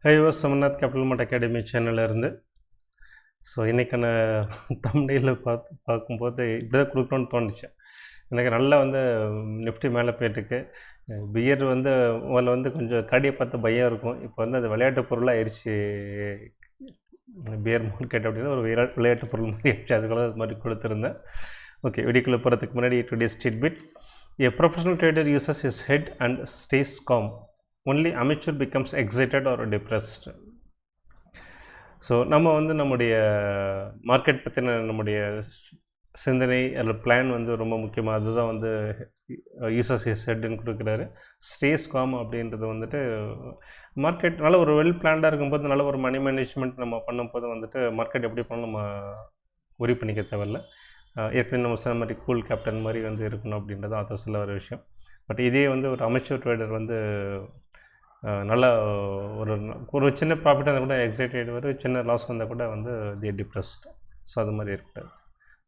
IOS Samnath capital மார்ட் academy சேனல்லேருந்து. So இன்றைக்கான தம்ப்நெயிலில் பார்க்கும்போது இப்படி தான் கொடுக்கணும்னு தோணுச்சு. எனக்கு நல்லா வந்து நிஃப்டி மேலே போயிட்டுருக்கு. பியர் வந்து முதல்ல வந்து கொஞ்சம் கடியை பார்த்து பயம் இருக்கும். இப்போ வந்து அது விளையாட்டு பொருளாக ஆயிடுச்சு. பியர் மார்க்கெட் அப்படின்னா ஒரு விளையாட்டு பொருள் மாதிரி ஆயிடுச்சு. அதுக்குள்ள அது மாதிரி கொடுத்துருந்தேன். ஓகே, வீடியோக்குள்ளே போகிறதுக்கு முன்னாடி today statement. A professional trader uses his head and stays calm. Only amateur becomes excited or depressed. So நம்ம வந்து நம்முடைய மார்க்கெட் பற்றின நம்முடைய சிந்தனை அல்லது பிளான் வந்து ரொம்ப முக்கியமாக. அதுதான் வந்து யூசஸ் இஸ் ஹெட்னு கொடுக்குறாரு. ஸ்டேஸ் காம் அப்படின்றது வந்துட்டு மார்க்கெட் நல்ல ஒரு வெல் பிளான்டாக இருக்கும்போது, நல்ல ஒரு மணி மேனேஜ்மெண்ட் நம்ம பண்ணும்போது வந்துட்டு மார்க்கெட் எப்படி பண்ணணும் நம்ம ஒரி பண்ணிக்க தேவையில்லை. ஏற்கனவே நம்ம சொன்ன மாதிரி கூல் கேப்டன் மாதிரி வந்து இருக்கணும் அப்படின்றது அதை சொல்ல ஒரு விஷயம். பட் இதே வந்து ஒரு அமெச்சூர் ட்ரேடர் வந்து நல்லா ஒரு சின்ன ப்ராஃபிட் இருந்தால் கூட எக்ஸைட்டட் வரும், சின்ன லாஸ் வந்தால் கூட வந்து தி டிப்ரெஸ்ட். ஸோ அது மாதிரி இருக்கக்கூடாது.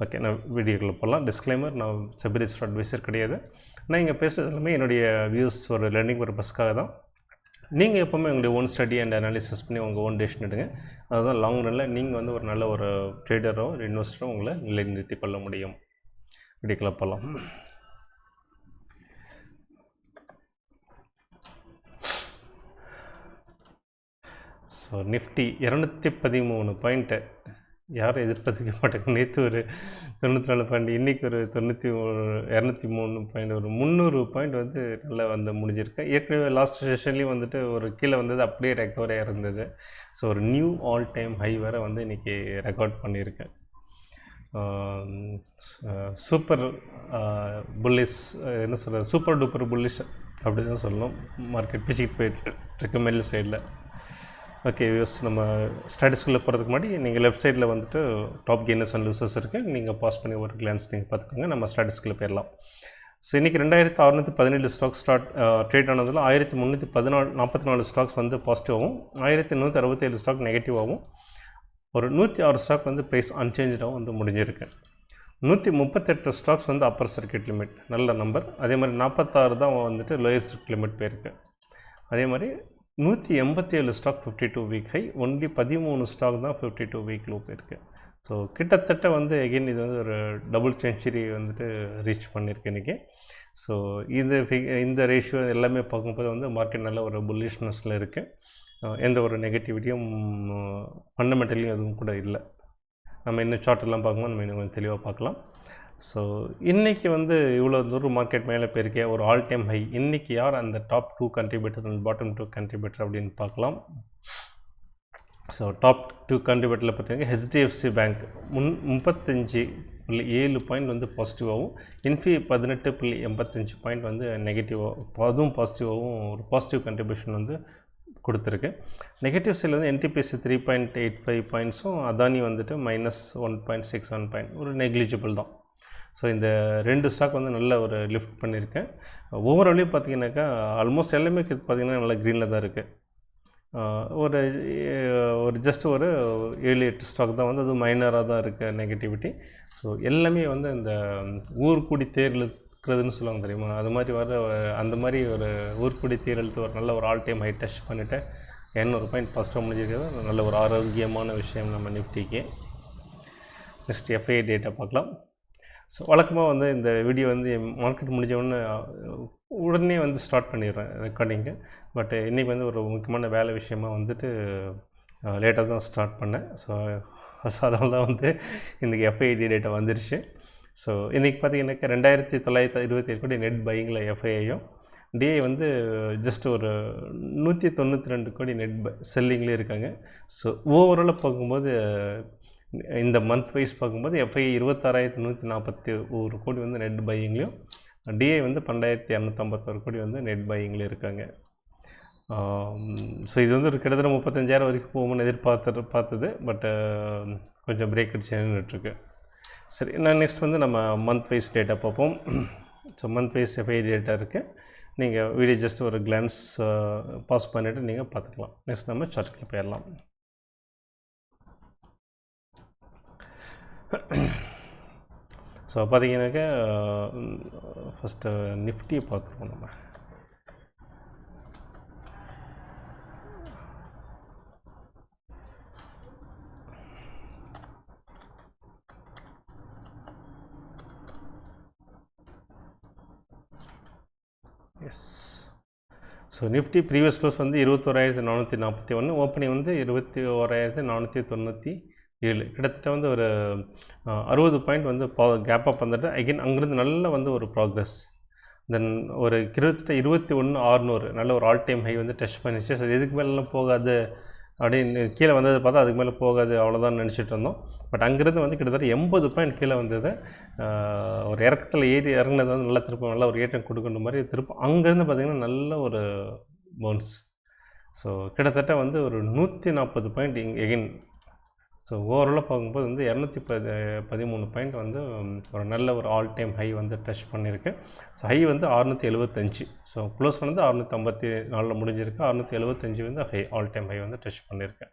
ஓகே, நான் வீடியோக்குள்ளே போகலாம். டிஸ்க்ளைமர், நான் செபி அட்வைசர் கிடையாது. நான் இங்கே பேசுகிறது எல்லாமே என்னுடைய வியூஸ் ஒரு லேர்னிங் பர்பஸ்க்காக தான். நீங்கள் எப்போவுமே உங்களுடைய ஓன் ஸ்டடி அண்ட் அனாலிசிஸ் பண்ணி உங்கள் ஓன் டெசிஷன் எடுங்க. அதுதான் லாங் ரனில் நீங்கள் வந்து ஒரு நல்ல ஒரு ட்ரேடரோ ஒரு இன்வெஸ்டரோ உங்களை நிலைநிறுத்தி கொள்ள முடியும். வீடியோக்குள்ளே போகலாம். ஸோ நிஃப்டி 213 பாயிண்ட்டு யாரும் எதிர்பார்த்துக்க மாட்டாங்க. நேற்று ஒரு 94 பாயிண்ட், இன்றைக்கி ஒரு 203 பாயிண்ட், ஒரு 300 பாயிண்ட் வந்து நல்லா வந்து முடிஞ்சிருக்கேன். ஏற்கனவே லாஸ்ட் செஷன்லேயும் வந்துட்டு ஒரு கீழே வந்தது அப்படியே ரெக்கவரியாக இருந்தது. ஸோ ஒரு நியூ ஆல் டைம் ஹை வேறு வந்து இன்றைக்கி ரெக்கார்ட் பண்ணியிருக்கேன். சூப்பர் புல்லிஷ், என்ன சொல்கிறது, சூப்பர் டூப்பர் புல்லிஷ் அப்படி தான் சொல்லணும். மார்க்கெட் பிச்சுக்கிட்டு போயிட்டுருக்கு மேல் சைடில். ஓகே வியூஸ், நம்ம ஸ்டாட்டிஸ்குள்ளே போகிறதுக்கு முன்னாடி நீங்கள் லெஃப்ட் சைடில் வந்துட்டு டாப் கெய்னர்ஸ் அண்ட் லூசர்ஸ் இருக்குது. நீங்கள் பாஸ் பண்ணி ஒரு கிளான்ஸ் நீங்கள் பார்த்துக்கோங்க. நம்ம ஸ்டாட்டிஸ்குள்ளே போயிடலாம். ஸோ இன்றைக்கி 2617 ஸ்டாக்ஸ் ட்ரேட் ஆனதில் 1344 ஸ்டாக்ஸ் வந்து பாசிட்டிவாகவும், 1167 ஸ்டாக் நெகட்டிவாகவும், ஒரு 106 ஸ்டாக் வந்து ப்ரைஸ் அன்சேஞ்சாகவும் வந்து முடிஞ்சிருக்கு. 138 ஸ்டாக்ஸ் வந்து அப்பர் சர்க்கியூட் லிமிட், நல்ல நம்பர். அதே மாதிரி 46 தான் வந்துட்டு லோயர் சர்க்கியூட் லிமிட் போயிருக்கு. அதே மாதிரி 187 stock 52 week high, only 13 stock தான் 52 வீக் லோ போயிருக்கு. ஸோ கிட்டத்தட்ட வந்து எகெயின் இது வந்து ஒரு டபுள் செஞ்சுரி வந்துட்டு ரீச் பண்ணியிருக்கு இன்றைக்கி. ஸோ இந்த ரேஷியோ எல்லாமே பார்க்கும்போது வந்து மார்க்கெட் நல்ல ஒரு புல்லிஷ்னஸில் இருக்குது. எந்த ஒரு நெகட்டிவிட்டியும் ஃபண்டமெண்டலியும் எதுவும் கூட இல்லை. நம்ம இன்னும் சார்ட்டெல்லாம் பார்க்கும்போது நம்ம இன்னும் கொஞ்சம் தெளிவாக பார்க்கலாம். ஸோ இன்றைக்கி வந்து இவ்வளோ தூரம் மார்க்கெட் மேலே போயிருக்கே, ஒரு ஆல் டைம் ஹை. இன்றைக்கி யார் அந்த டாப் 2 கண்ட்ரிபியூட்டர் அண்ட் பாட்டம் 2 கண்ட்ரிபியூட்டர் அப்படின்னு பார்க்கலாம். ஸோ டாப் 2 கண்ட்ரிபியூட்டரில் பார்த்தீங்கன்னா ஹெச்டிஎஃப்சி பேங்க் 35.7 பாயிண்ட் வந்து பாசிட்டிவாகவும், இன்ஃபி 18.85 பாயிண்ட் வந்து நெகட்டிவாக, அதுவும் பாசிட்டிவாகவும் ஒரு பாசிட்டிவ் கண்ட்ரிபியூஷன் வந்து கொடுத்துருக்கு. நெகட்டிவ் சைடில் வந்து என்டிபிசி 3.85 பாயிண்ட்ஸும், அதானி வந்துட்டு -1.61 பாயிண்ட், ஒரு நெக்லிஜிபிள் தான். ஸோ இந்த 2 ஸ்டாக் வந்து நல்ல ஒரு லிஃப்ட் பண்ணியிருக்கேன். ஓவராலையும் பார்த்தீங்கன்னாக்கா ஆல்மோஸ்ட் எல்லாமே பார்த்திங்கன்னா நல்லா க்ரீனில் தான் இருக்குது. ஒரு ஜஸ்ட் ஒரு 7-8 ஸ்டாக் தான் வந்து அது மைனராக தான் இருக்குது நெகட்டிவிட்டி. ஸோ எல்லாமே வந்து இந்த ஊர்கூடி தேர் இழுக்கிறதுன்னு சொல்லுவாங்க தெரியுமா, அது மாதிரி அந்த மாதிரி ஒரு ஊர்கூடி தேர் இழுத்து ஒரு நல்ல ஒரு ஆல் டைம் ஹை டச் பண்ணிவிட்டு 200 பாயிண்ட் பாசிட்டிவாக முடிஞ்சிருக்கிறது நல்ல ஒரு ஆரோக்கியமான விஷயம் நம்ம நிஃப்டிக்கு. நெக்ஸ்ட் எஃப்ஐ டேட்டா பார்க்கலாம். ஸோ வழக்கமாக வந்து இந்த வீடியோ வந்து மார்க்கெட் முடிஞ்ச உடனே வந்து ஸ்டார்ட் பண்ணிடுறேன் ரெக்கார்டிங்கு. பட் இன்றைக்கி வந்து ஒரு முக்கியமான வேலை விஷயமாக வந்துட்டு லேட்டாக தான் ஸ்டார்ட் பண்ணேன். ஸோ அதனால தான் வந்து இன்றைக்கி எஃப்ஐடி டேட்டா வந்துருச்சு. ஸோ இன்றைக்கி பார்த்திங்கன்னாக்கா 2927 கோடி நெட் பையிங்கில் எஃப்ஐஐயும், டிஐ வந்து ஜஸ்ட் ஒரு 192 கோடி நெட் செல்லிங்லேயே இருக்காங்க. ஸோ ஓவராலாக பார்க்கும்போது இந்த மந்த் வைஸ் பார்க்கும்போது எஃப்ஐ 26,141 கோடி வந்து நெட் பையிங்லேயும், டிஐ வந்து 12,251 கோடி வந்து நெட் பையிங்லேயும் இருக்காங்க. ஸோ இது வந்து ஒரு கிட்டத்தட்ட 35,000 வரைக்கும் போகும்னு பார்த்தது. பட்டு கொஞ்சம் பிரேக் அடிச்சு நின்றுட்டுருக்கு. சரி, நான் நெக்ஸ்ட் வந்து நம்ம மந்த் வைஸ் டேட்டா பார்ப்போம். So month wise FII data இருக்குது. நீங்கள் வீடியோ ஜஸ்ட் ஒரு கிளான்ஸ் பாஸ் பண்ணிவிட்டு நீங்கள் பார்த்துக்கலாம். நெக்ஸ்ட் நம்ம சார்ட்டுக்குள்ள போயிடலாம். ஸோ பார்த்தீங்கன்னாக்கா ஃபஸ்ட்டு நிஃப்டியை பார்த்துருவோம் நம்ம. Yes. So Nifty previous close வந்து 21,441, ஓப்பனிங் வந்து 21,497, கிட்டத்தட்ட வந்து ஒரு 60 பாயிண்ட் வந்து கேப் அப் வந்துட்டு அகெயின் அங்கேருந்து நல்ல வந்து ஒரு ப்ராக்ரஸ். தென் ஒரு கிட்டத்தட்ட 21,600 நல்ல ஒரு ஆல் டைம் ஹை வந்து டச் பண்ணிச்சு. சரி எதுக்கு மேலாம் போகாது அப்படின்னு கீழே வந்தது பார்த்தா அதுக்கு மேலே போகாது அவ்வளோதான் நினச்சிட்டு இருந்தோம். பட் அங்கேருந்து வந்து கிட்டத்தட்ட 80 பாயிண்ட் கீழே வந்தது. ஒரு இறக்கத்தில் இறங்கினது வந்து நல்லா திருப்பம் நல்ல ஒரு ஏற்றம் கொடுக்கணும் மாதிரி திருப்பம் அங்கேருந்து பார்த்திங்கன்னா நல்ல ஒரு பவுன்ஸ். ஸோ கிட்டத்தட்ட வந்து ஒரு 140 பாயிண்ட் எகெயின். ஸோ ஓவராலாக பார்க்கும்போது வந்து 213 பாயிண்ட் வந்து ஒரு நல்ல ஒரு ஆல் டைம் ஹை வந்து டச் பண்ணியிருக்கு. ஸோ ஹை வந்து 675. ஸோ க்ளோஸ் வந்து 654 முடிஞ்சிருக்கு. 675 வந்து ஹை ஆல் டைம் ஹை வந்து டச் பண்ணியிருக்கேன்.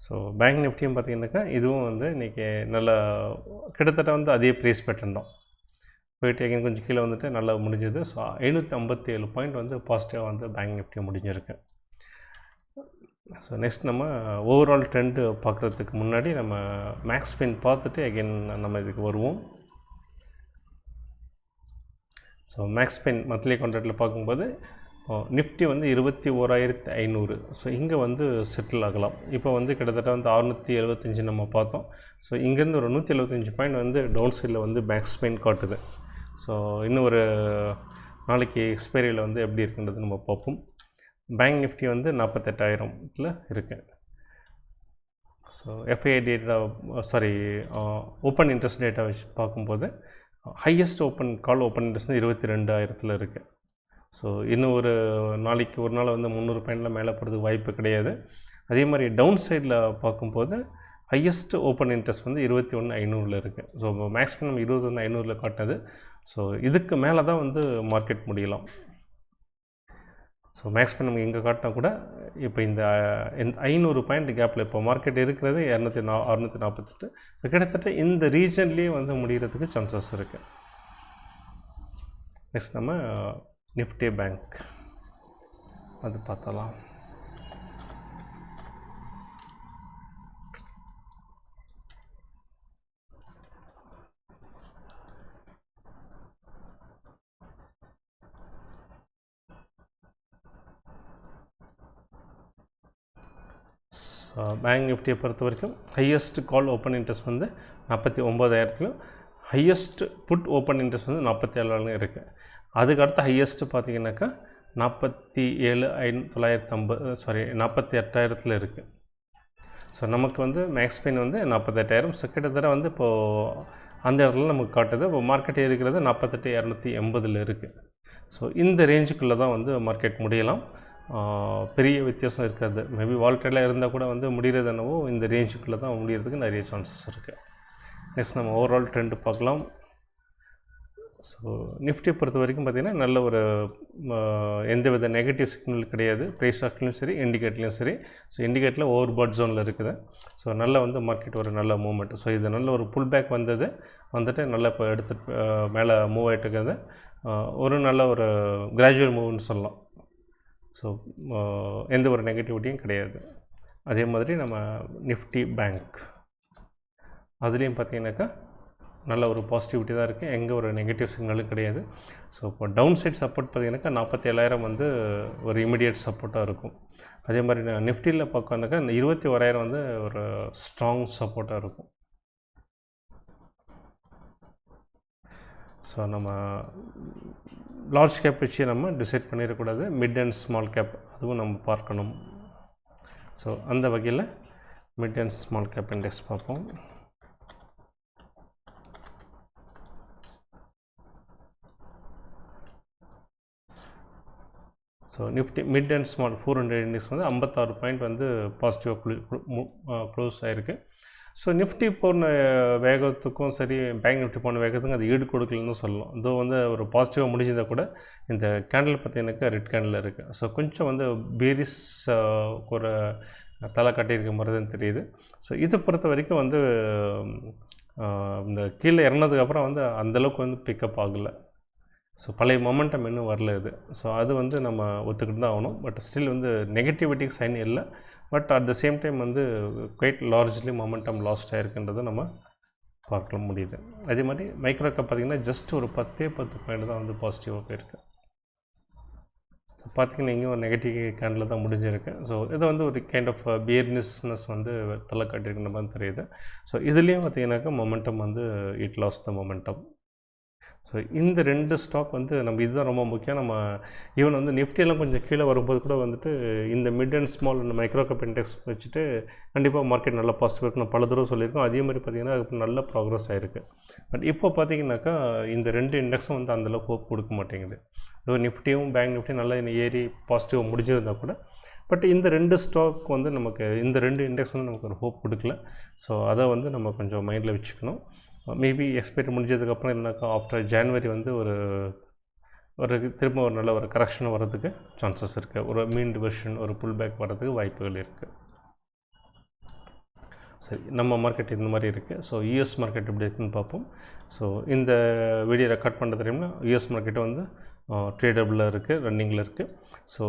ஸோ பேங்க் நிஃப்டியும் பார்த்திங்கனாக்கா இதுவும் வந்து இன்றைக்கி நல்லா கிட்டத்தட்ட வந்து அதே ப்ரைஸ் பேட்டர்ன் தான் போயிட்டு எங்கேயும் கொஞ்சம் கீழே வந்துட்டு நல்லா முடிஞ்சது. ஸோ 557 பாயிண்ட் வந்து பாசிட்டிவாக வந்து பேங்க் நிஃப்டி முடிஞ்சிருக்கு. ஸோ நெக்ஸ்ட் நம்ம ஓவரால் ட்ரெண்டு பார்க்குறதுக்கு முன்னாடி நம்ம மேக்ஸ் பெயின் பார்த்துட்டு அகெயின் நம்ம இதுக்கு வருவோம். ஸோ மேக்ஸ் பெயின் மந்த்லி கான்ட்ராக்டில் பார்க்கும்போது நிஃப்டி வந்து 21,500. ஸோ இங்கே வந்து செட்டில் ஆகலாம். இப்போ வந்து கிட்டத்தட்ட வந்து 675 நம்ம பார்த்தோம். ஸோ இங்கேருந்து ஒரு 175 பாயிண்ட் வந்து டவுன் சைடில் வந்து மேக்ஸ் பெயின் காட்டுது. ஸோ இன்னும் ஒரு நாளைக்கு எக்ஸ்பைரியில் வந்து எப்படி இருக்குன்றது நம்ம பார்ப்போம். பேங்க் நிஃப்டி வந்து 48,000ல் இருக்குது. So FII data open interest data வச்சு பார்க்கும்போது ஹையஸ்ட் கால் ஓப்பன் இன்ட்ரெஸ்ட் 22,000ல் இருக்குது. ஸோ இன்னும் ஒரு நாளைக்கு ஒரு நாள் வந்து 300 பாயிண்டில் மேலே போகிறதுக்கு வாய்ப்பு கிடையாது. அதே மாதிரி டவுன் சைடில் பார்க்கும்போது ஹையஸ்ட் ஓப்பன் இன்ட்ரெஸ்ட் வந்து 21,500ல் இருக்குது. ஸோ மேக்ஸிமம் 21,500ல் காட்டுது. ஸோ இதுக்கு மேலே தான் வந்து மார்க்கெட் முடியலாம். ஸோ மேக்ஸிமம் நமக்கு இங்கே காட்டினா கூட இப்போ இந்த 500 பாயிண்ட் கேப்பில் இப்போ மார்க்கெட் இருக்கிறது 648. கிட்டத்தட்ட இந்த ரீஜன்லேயே வந்து முடிகிறதுக்கு சான்சஸ் இருக்குது. நெக்ஸ்ட் நம்ம நிஃப்டி பேங்க் அது பார்த்தலாம். பேங்க் நிஃப்டியை பொறுத்த வரைக்கும் ஹையஸ்ட் கால் ஓப்பன் இன்ட்ரெஸ்ட் வந்து 49,000லும் ஹையஸ்ட் புட் ஓப்பன் இன்ட்ரெஸ்ட் வந்து 47,000 இருக்குது. அதுக்கு அடுத்த ஹையஸ்ட்டு பார்த்திங்கனாக்கா 48,000 இருக்குது. ஸோ நமக்கு வந்து மேக்ஸ் பெயின் வந்து 48,000. ஸோ கிட்டத்தட்ட வந்து இப்போது அந்த இடத்துல நமக்கு காட்டுது. இப்போ மார்க்கெட் இருக்கிறது 48,280 இருக்குது. ஸோ இந்த ரேஞ்சுக்குள்ளே தான் வந்து மார்க்கெட் முடியலாம். பெரிய வித்தியாசம் இருக்காது. மேபி வால்டைலாக இருந்தால் கூட வந்து முடிகிறது என்னவோ இந்த ரேஞ்சுக்குள்ளே தான் முடிகிறதுக்கு நிறைய சான்சஸ் இருக்குது. நெக்ஸ்ட் நம்ம ஓவரால் ட்ரெண்டு பார்க்கலாம். ஸோ நிஃப்டியை பொறுத்த வரைக்கும் பார்த்திங்கன்னா நல்ல ஒரு எந்தவித நெகட்டிவ் சிக்னல் கிடையாது. ப்ரைஸ் ஆக்ட்லையும் சரி இண்டிகேட்லேயும் சரி. ஸோ இண்டிகேட்டில் ஓவர் பாட் ஜோனில் இருக்குது. ஸோ நல்ல வந்து மார்க்கெட் ஒரு நல்ல மூவ்மெண்ட். ஸோ இது நல்ல ஒரு புல் பேக் வந்துட்டு நல்லா இப்போ எடுத்து மேலே மூவ் ஆகிட்டு இருக்கிறது. ஒரு நல்ல ஒரு கிராஜுவல் மூவ்னு சொல்லலாம். ஸோ எந்த ஒரு நெகட்டிவிட்டியும் கிடையாது. அதே மாதிரி நம்ம நிஃப்டி பேங்க் அதுலேயும் பார்த்திங்கனாக்கா நல்ல ஒரு பாசிட்டிவிட்டி தான் இருக்குது. எங்கே ஒரு நெகட்டிவ் சிக்னலும் கிடையாது. ஸோ இப்போ டவுன் சைட் சப்போர்ட் பார்த்திங்கனாக்கா 47,000 வந்து ஒரு இமிடியேட் சப்போர்ட்டாக இருக்கும். அதே மாதிரி நிஃப்டியில் பார்க்கணுனாக்கா இந்த 21,000 வந்து ஒரு ஸ்ட்ராங் சப்போர்ட்டாக இருக்கும். ஸோ நம்ம லார்ஜ் கேப் வச்சு நம்ம டிசைட் பண்ணிடக்கூடாது. மிட் அண்ட் ஸ்மால் கேப் அதுவும் நம்ம பார்க்கணும். ஸோ அந்த வகையில் mid and small cap index பார்ப்போம். So nifty mid and small 400 index வந்து 56 பாயிண்ட் வந்து பாசிட்டிவாக க்ளோஸ் ஆகிருக்கு. ஸோ நிஃப்டி போன வேகத்துக்கும் சரி பேங்க் நிஃப்டி போன வேகத்துக்கும் அது ஈடு கொடுக்கலன்னு சொல்லலாம். இதோ வந்து ஒரு பாசிட்டிவாக முடிஞ்சதால் கூட இந்த கேண்டில் பார்த்திங்கனாக்கா ரெட் கேண்டில் இருக்குது. ஸோ கொஞ்சம் வந்து பேரிஸ் ஒரு தலை கட்டியிருக்க மாதிரி தான் தெரியுது. ஸோ இதை பொறுத்த வரைக்கும் வந்து இந்த கீழே இறங்கினதுக்கப்புறம் வந்து அந்தளவுக்கு வந்து பிக்கப் ஆகலை. ஸோ பழைய மொமெண்டம் இன்னும் வரல இது. ஸோ அது வந்து நம்ம ஒத்துக்கிட்டு தான் ஆகணும். பட் ஸ்டில் வந்து நெகட்டிவிட்டிக்கு சைன் இல்லை. But at the same time வந்து குவைட் லார்ஜ்லி மொமெண்டம் லாஸ்ட் ஆகிருக்குன்றதை நம்ம பார்க்க முடியுது. அதே மாதிரி மைக்ரோ கேப் பார்த்திங்கன்னா ஜஸ்ட் ஒரு 10 பாயிண்ட் தான் வந்து பாசிட்டிவாக போயிருக்கு. பார்த்திங்கன்னா இங்கேயும் ஒரு நெகட்டிவ் கேண்டில் தான் முடிஞ்சிருக்கு. ஸோ இது வந்து ஒரு கைண்ட் ஆஃப் பியர்னஸ்னஸ் வந்து தலை காட்டியிருக்கிற மாதிரி தெரியுது. ஸோ இதுலேயும் பார்த்திங்கனாக்கா மொமெண்டம் வந்து it loss the momentum. So இந்த 2 ஸ்டாக் வந்து நம்ம இதுதான் ரொம்ப முக்கியம். நம்ம ஈவன் வந்து நிஃப்டியெல்லாம் கொஞ்சம் கீழே வரும்போது கூட வந்துட்டு இந்த மிட் அண்ட் ஸ்மால் இந்த மைக்ரோ கேப் இண்டெக்ஸ் வச்சுட்டு கண்டிப்பாக மார்க்கெட் நல்லா பாசிட்டிவ் இருக்குன்னு பல தடவை சொல்லியிருக்கோம். அதே மாதிரி பார்த்திங்கன்னா அதுக்கு நல்ல ப்ராக்ரஸ் ஆகிருக்கு. பட் இப்போ பார்த்திங்கனாக்கா இந்த 2 இண்டெக்ஸும் வந்து அந்தளவுக்கு ஹோப் கொடுக்க மாட்டேங்குது. இதோ நிஃப்டியும் பேங்க் நிஃப்டியும் நல்லா ஏறி பாசிட்டிவ் முடிஞ்சிருந்தால் கூட பட் இந்த 2 ஸ்டாக் வந்து நமக்கு இந்த 2 இண்டெக்ஸ் வந்து நமக்கு ஒரு ஹோப் கொடுக்கல. ஸோ அதை வந்து நம்ம கொஞ்சம் மைண்டில் வச்சுக்கணும். மேபி எக்ஸ்பைரி முடிஞ்சதுக்கப்புறம் இல்லைனாக்கா ஆஃப்டர் ஜான்வரி வந்து ஒரு திரும்ப ஒரு நல்ல ஒரு கரெக்ஷன் வர்றதுக்கு சான்சஸ் இருக்குது. ஒரு மீன் டிவர்ஷன் ஒரு புல் பேக் வர்றதுக்கு வாய்ப்புகள் இருக்குது. சரி, நம்ம மார்க்கெட் இந்த மாதிரி இருக்குது. ஸோ யூஎஸ் மார்க்கெட் எப்படி இருக்குதுன்னு பார்ப்போம். ஸோ இந்த வீடியோ ரெக்கார்ட் பண்ணுறது தெரியும்னா யூஎஸ் மார்க்கெட்டு வந்து ட்ரேடபிளாக இருக்குது, ரன்னிங்கில் இருக்குது. ஸோ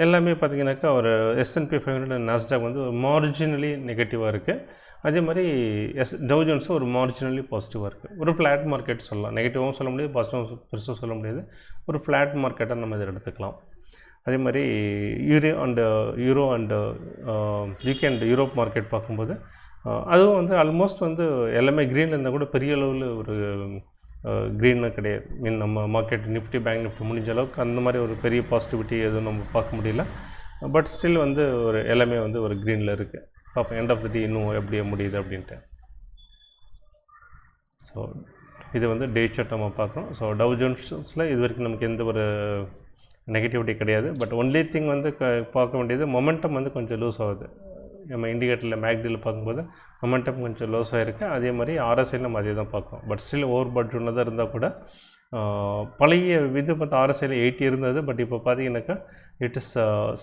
எல்லாமே பார்த்திங்கனாக்கா ஒரு S&P 500 நாஸ்டாக் வந்து மார்ஜினலி நெகட்டிவாக இருக்குது. அதே மாதிரி டவ் ஜோன்ஸும் ஒரு மார்ஜினலி பாசிட்டிவாக இருக்குது. ஒரு ஃப்ளாட் மார்க்கெட் சொல்லலாம். நெகட்டிவாகவும் சொல்ல முடியாது, பாசிட்டிவாகவும் பெருசாக சொல்ல முடியாது. ஒரு ஃப்ளாட் மார்க்கெட்டாக நம்ம இதை எடுத்துக்கலாம். அதே மாதிரி யூரோ அண்டு யூரோப் மார்க்கெட் பார்க்கும்போது அதுவும் வந்து ஆல்மோஸ்ட் வந்து எல்லாமே க்ரீனில் இருந்தால் கூட பெரிய அளவில் ஒரு க்ரீனாக கிடையாது. மீன் நம்ம மார்க்கெட் நிஃப்டி பேங்க் நிஃப்டி முடிஞ்ச அளவுக்கு அந்த மாதிரி ஒரு பெரிய பாசிட்டிவிட்டி எதுவும் நம்ம பார்க்க முடியல. பட் ஸ்டில் வந்து ஒரு எல்லாமே வந்து ஒரு க்ரீனில் இருக்குது. பார்ப்போம் எண்ட் ஆஃப் த டே இன்னும் எப்படி முடியுது அப்படின்ட்டு. ஸோ இது வந்து டே சார்ட் நம்ம பார்க்குறோம். ஸோ டவ் ஜோன்ஸில் இது வரைக்கும் நமக்கு எந்த ஒரு நெகட்டிவிட்டி கிடையாது. பட் ஒன்லி திங் வந்து பார்க்க வேண்டியது மொமெண்டம் வந்து கொஞ்சம் லூஸ் ஆகுது. நம்ம இண்டிகேட்டரில் மேக்டியில் பார்க்கும்போது மொமெண்டம் கொஞ்சம் லூஸ் ஆகிருக்கு. அதே மாதிரி RSI நம்ம அதே தான் பார்க்குறோம். பட் ஸ்டில் ஓவர் பாட் ஜோனில் தான் இருந்தால் கூட பழைய இது பார்த்தா RSIயில் 80 இருந்தது. பட் இப்போ பார்த்தீங்கன்னாக்கா இட் இஸ்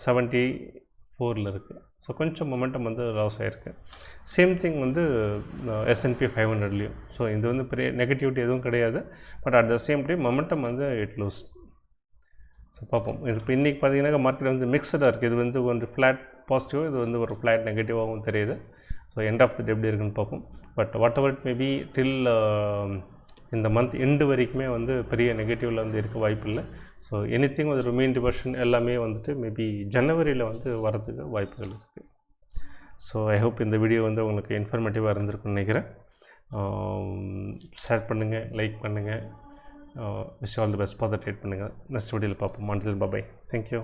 74 இருக்குது. ஸோ கொஞ்சம் மொமெண்டம் வந்து லாஸ் ஆகிருக்கு. சேம் திங் வந்து S&P 500லேயும். ஸோ இது வந்து பெரிய நெகட்டிவிட்டி எதுவும் கிடையாது. But at the same time momentum வந்து இட் லூஸ். ஸோ பார்ப்போம். இப்போ இன்றைக்கி பார்த்தீங்கன்னாக்கா மார்க்கெட் வந்து மிக்சடாக இருக்குது. இது வந்து கொஞ்சம் ஃப்ளாட் பாசிட்டிவாக, இது வந்து ஒரு ஃப்ளாட் நெகட்டிவாகவும் தெரியுது. So end of the day எப்படி இருக்குன்னு பார்ப்போம். But whatever it maybe till இந்த மந்த் எண்டு வரைக்குமே வந்து பெரிய நெகட்டிவில் வந்து இருக்க வாய்ப்பு இல்லை. ஸோ எனிதிங் ஒரு மீன் டிவர்ஷன் எல்லாமே வந்துட்டு மேபி ஜனவரியில் வந்து வரதுக்கு வாய்ப்புகள் இருக்குது. ஸோ ஐ ஹோப் இந்த வீடியோ வந்து உங்களுக்கு இன்ஃபர்மேட்டிவாக இருந்திருக்குன்னு நினைக்கிறேன். ஷேர் பண்ணுங்கள், லைக் பண்ணுங்கள். Wish all the best for the trade பண்ணுங்கள். நெக்ஸ்ட் வீடியோவில் பார்ப்போம். Until by. தேங்க்யூ.